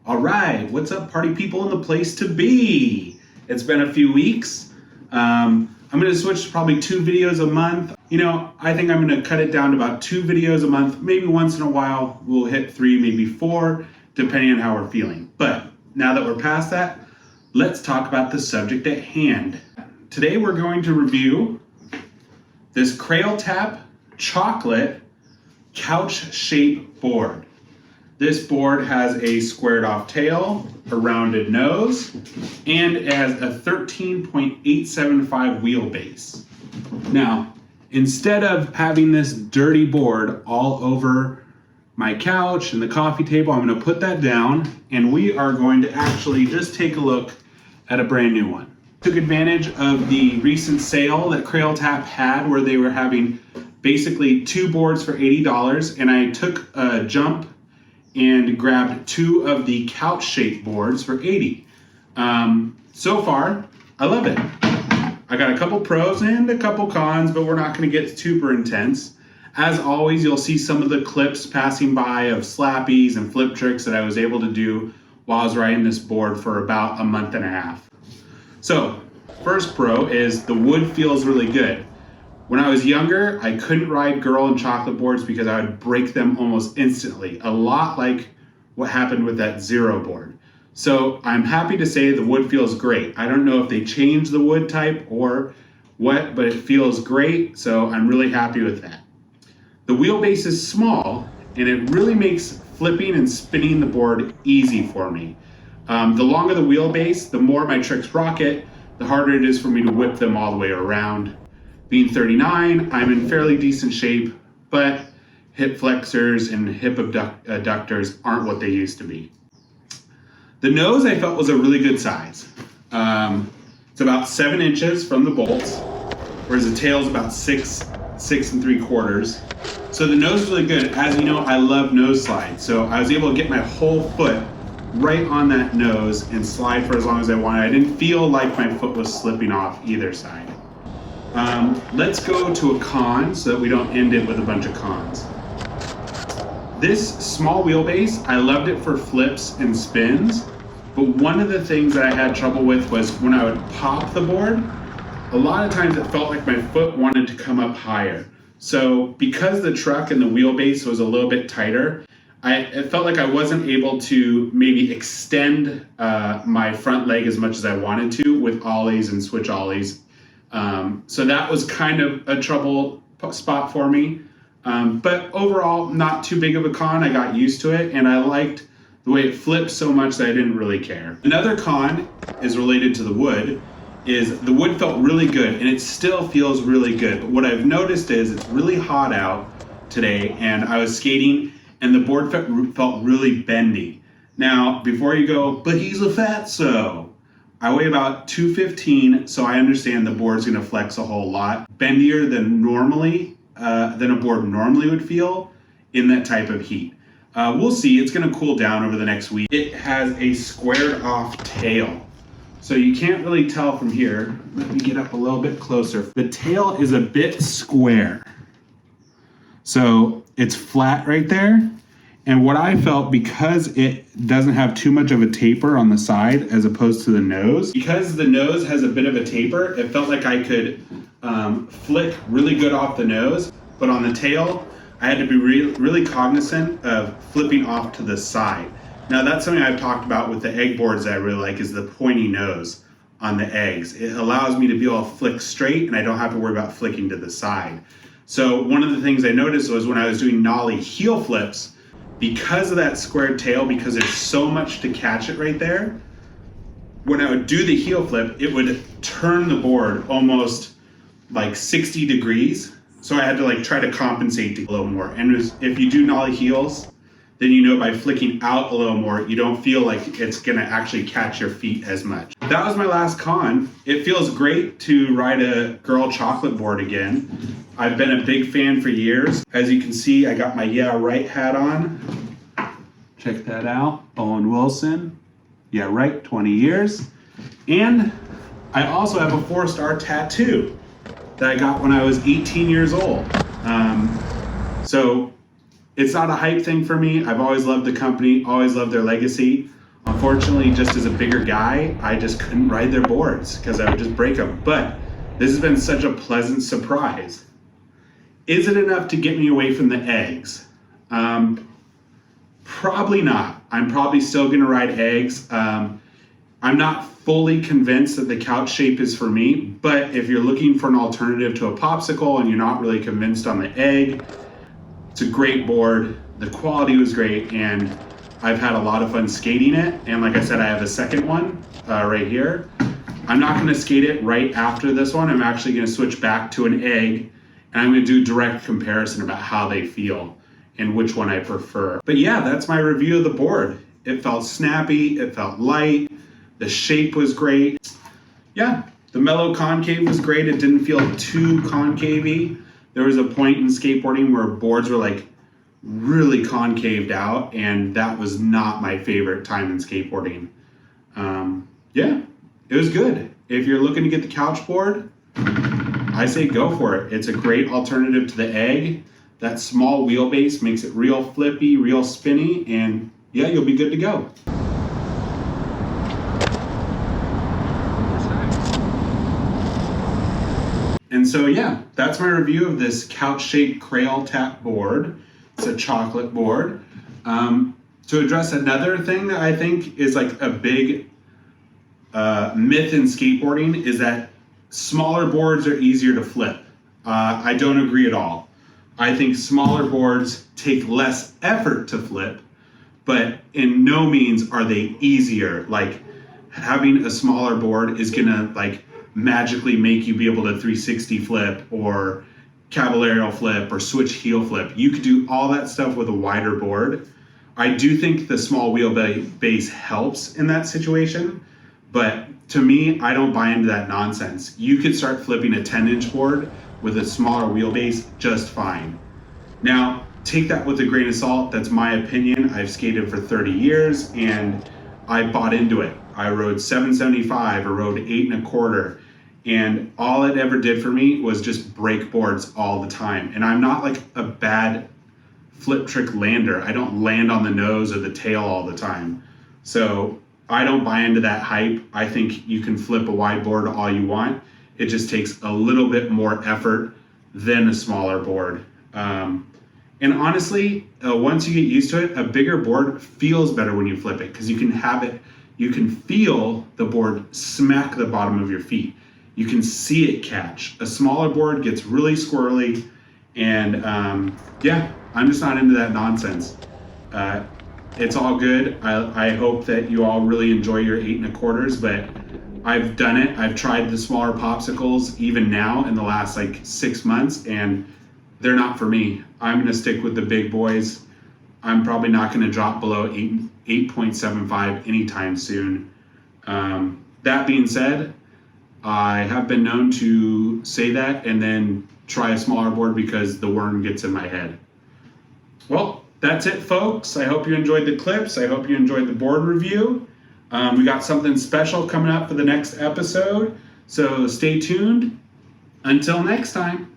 All right, what's up, party people in the place to be? It's been a few weeks. I'm gonna switch to probably 2 videos a month. You know, I think I'm gonna cut it down to about 2 videos a month. Maybe once in a while we'll hit 3, maybe 4, depending on how we're feeling. But now that we're past that, let's talk about the subject at hand. Today we're going to review this Crailtap chocolate couch-shaped board. This board has a squared off tail, a rounded nose, and it has a 13.875 wheelbase. Now, instead of having this dirty board all over my couch and the coffee table, I'm going to put that down and we are going to actually just take a look at a brand new one. Took advantage of the recent sale that Crailtap had where they were having basically 2 boards for $80, and I took a jump and grabbed 2 of the couch-shaped boards for $80. So far, I love it. I got a couple pros and a couple cons, but we're not going to get super intense. As always, you'll see some of the clips passing by of slappies and flip tricks that I was able to do while I was riding this board for about a month and a half. So, first pro is the wood feels really good. When I was younger, I couldn't ride girl and chocolate boards because I would break them almost instantly, a lot like what happened with that Zero board. So I'm happy to say the wood feels great. I don't know if they changed the wood type or what, but it feels great, so I'm really happy with that. The wheelbase is small, and it really makes flipping and spinning the board easy for me. The longer the wheelbase, the more my tricks rocket, the harder it is for me to whip them all the way around. Being 39, I'm in fairly decent shape, but hip flexors and hip abductors aren't what they used to be. The nose I felt was a really good size. It's about 7 inches from the bolts, whereas the tail is about 6 3/4. So the nose is really good. As you know, I love nose slides, so I was able to get my whole foot right on that nose and slide for as long as I wanted. I didn't feel like my foot was slipping off either side. Let's go to a con so that we don't end it with a bunch of cons. This small wheelbase, I loved it for flips and spins, but one of the things that I had trouble with was when I would pop the board, a lot of times it felt like my foot wanted to come up higher. So because the truck and the wheelbase was a little bit tighter, it felt like I wasn't able to maybe extend my front leg as much as I wanted to with ollies and switch ollies. So that was kind of a trouble spot for me. But overall, not too big of a con. I got used to it, and I liked the way it flipped so much that I didn't really care. Another con is related to the wood, is the wood felt really good, and it still feels really good. But what I've noticed is it's really hot out today, and I was skating, and the board felt really bendy. Now, before you go, but he's a fatso. I weigh about 215, so I understand the board's gonna flex a whole lot. Bendier than a board normally would feel in that type of heat. We'll see, it's gonna cool down over the next week. It has a squared off tail. So you can't really tell from here. Let me get up a little bit closer. The tail is a bit square. So it's flat right there. And what I felt, because it doesn't have too much of a taper on the side as opposed to the nose, because the nose has a bit of a taper, it felt like I could flick really good off the nose, but on the tail, I had to be really cognizant of flipping off to the side. Now that's something I've talked about with the egg boards that I really like, is the pointy nose on the eggs. It allows me to be able to flick straight and I don't have to worry about flicking to the side. So one of the things I noticed was when I was doing Nollie heel flips, because of that squared tail, because there's so much to catch it right there, when I would do the heel flip, it would turn the board almost like 60 degrees. So I had to try to compensate a little more. And if you do Nollie heels, then you know by flicking out a little more, you don't feel like it's gonna actually catch your feet as much. That was my last con. It feels great to ride a girl chocolate board again. I've been a big fan for years. As you can see, I got my Yeah Right hat on. Check that out, Owen Wilson. Yeah Right, 20 years. And I also have a 4-star tattoo that I got when I was 18 years old. So it's not a hype thing for me. I've always loved the company, always loved their legacy. Unfortunately, just as a bigger guy, I just couldn't ride their boards because I would just break them. But this has been such a pleasant surprise. Is it enough to get me away from the eggs? Probably not. I'm probably still gonna ride eggs. I'm not fully convinced that the couch shape is for me, but if you're looking for an alternative to a popsicle and you're not really convinced on the egg, it's a great board. The quality was great, and I've had a lot of fun skating it. And like I said, I have a second one right here. I'm not gonna skate it right after this one. I'm actually gonna switch back to an egg, and I'm gonna do direct comparison about how they feel and which one I prefer. But yeah, that's my review of the board. It felt snappy, it felt light, the shape was great. Yeah, the mellow concave was great. It didn't feel too concavey. There was a point in skateboarding where boards were like really concaved out, and that was not my favorite time in skateboarding. Yeah, it was good. If you're looking to get the couch board, I say go for it. It's a great alternative to the egg. That small wheelbase makes it real flippy, real spinny, and yeah, you'll be good to go. And so yeah, that's my review of this couch-shaped Crailtap board. It's a chocolate board. To address another thing that I think is like a big myth in skateboarding is that smaller boards are easier to flip. I don't agree at all. I think smaller boards take less effort to flip, but in no means are they easier. Like having a smaller board is gonna like magically make you be able to 360 flip or caballero flip or switch heel flip. You could do all that stuff with a wider board. I do think the small wheelbase helps in that situation, but to me, I don't buy into that nonsense. You could start flipping a 10-inch board with a smaller wheelbase just fine. Now, take that with a grain of salt. That's my opinion. I've skated for 30 years and I bought into it. I rode 775 or rode 8 1/4, and all it ever did for me was just break boards all the time. And I'm not like a bad flip trick lander. I don't land on the nose or the tail all the time. So I don't buy into that hype. I think you can flip a wide board all you want. It just takes a little bit more effort than a smaller board. And honestly, once you get used to it, a bigger board feels better when you flip it because you can have it, you can feel the board smack the bottom of your feet. You can see it catch. A smaller board gets really squirrely, and yeah, I'm just not into that nonsense. It's all good. I hope that you all really enjoy your 8 1/4s, but I've done it. I've tried the smaller popsicles even now in the last like 6 months, and they're not for me. I'm gonna stick with the big boys. I'm probably not gonna drop below 8.75 anytime soon. That being said, I have been known to say that and then try a smaller board because the worm gets in my head. Well, that's it, folks. I hope you enjoyed the clips. I hope you enjoyed the board review. We got something special coming up for the next episode, so stay tuned. Until next time.